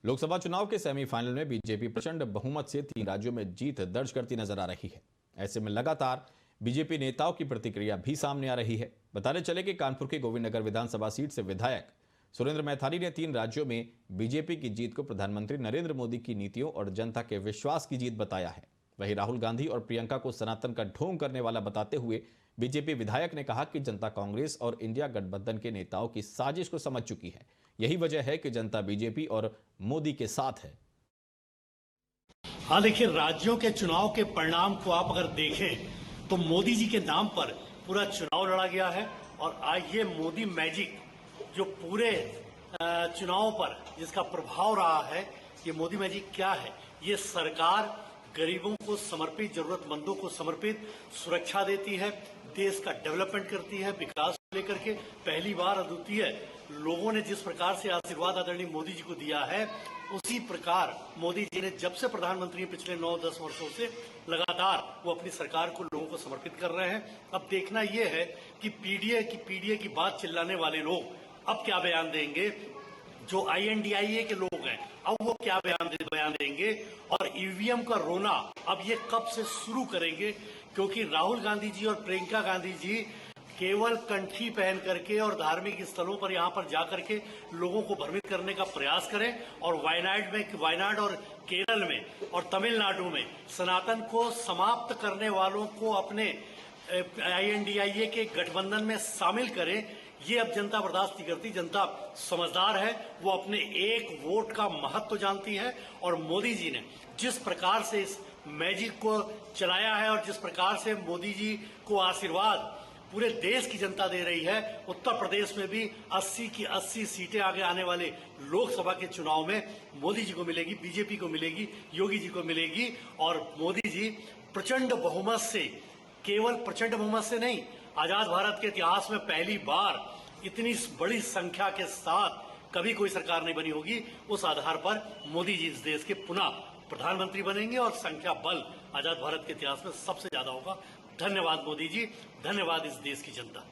लोकसभा चुनाव के सेमीफाइनल में बीजेपी प्रचंड बहुमत से 3 राज्यों में जीत दर्ज करती नजर आ रही है। ऐसे में लगातार बीजेपी नेताओं की प्रतिक्रिया भी सामने आ रही है। बताने चले कि कानपुर के गोविंदनगर विधानसभा सीट से विधायक सुरेंद्र मैथानी ने 3 राज्यों में बीजेपी की जीत को प्रधानमंत्री नरेंद्र मोदी की नीतियों और जनता के विश्वास की जीत बताया है। वहीं राहुल गांधी और प्रियंका को सनातन का ढोंग करने वाला बताते हुए बीजेपी विधायक ने कहा कि जनता कांग्रेस और इंडिया गठबंधन के नेताओं की साजिश को समझ चुकी है। यही वजह है कि जनता बीजेपी और मोदी के साथ है। हाँ, देखिए, राज्यों के चुनाव के परिणाम को आप अगर देखें तो मोदी जी के नाम पर पूरा चुनाव लड़ा गया है और आज ये मोदी मैजिक जो पूरे चुनाव पर जिसका प्रभाव रहा है, ये मोदी मैजिक क्या है? ये सरकार गरीबों को समर्पित, जरूरतमंदों को समर्पित सुरक्षा देती है, देश का डेवलपमेंट करती है, विकास को लेकर के पहली बार अद्वितीय लोगों ने जिस प्रकार से आशीर्वाद आदरणीय मोदी जी को दिया है, उसी प्रकार मोदी जी ने जब से प्रधानमंत्री पिछले 9-10 वर्षों से लगातार वो अपनी सरकार को लोगों को समर्पित कर रहे हैं। अब देखना यह है कि पीडीए की बात चिल्लाने वाले लोग अब क्या बयान देंगे, जो INDIA के लोग हैं अब वो क्या बयान देंगे, और ईवीएम का रोना अब ये कब से शुरू करेंगे, क्योंकि राहुल गांधी जी और प्रियंका गांधी जी केवल कंठी पहन करके और धार्मिक स्थलों पर यहाँ पर जाकर के लोगों को भ्रमित करने का प्रयास करें, और वायनाड और केरल में और तमिलनाडु में सनातन को समाप्त करने वालों को अपने INDIA के गठबंधन में शामिल करें। ये अब जनता बर्दाश्त नहीं करती। जनता समझदार है, वो अपने एक वोट का महत्व जानती है, और मोदी जी ने जिस प्रकार से इस मैजिक को चलाया है और जिस प्रकार से मोदी जी को आशीर्वाद पूरे देश की जनता दे रही है, उत्तर प्रदेश में भी 80 की 80 सीटें आगे आने वाले लोकसभा के चुनाव में मोदी जी को मिलेगी, बीजेपी को मिलेगी, योगी जी को मिलेगी। और मोदी जी प्रचंड बहुमत से, केवल प्रचंड बहुमत से नहीं, आजाद भारत के इतिहास में पहली बार इतनी बड़ी संख्या के साथ कभी कोई सरकार नहीं बनी होगी। उस आधार पर मोदी जी इस देश के पुनः प्रधानमंत्री बनेंगे और संख्या बल आजाद भारत के इतिहास में सबसे ज्यादा होगा। धन्यवाद मोदी जी, धन्यवाद इस देश की जनता।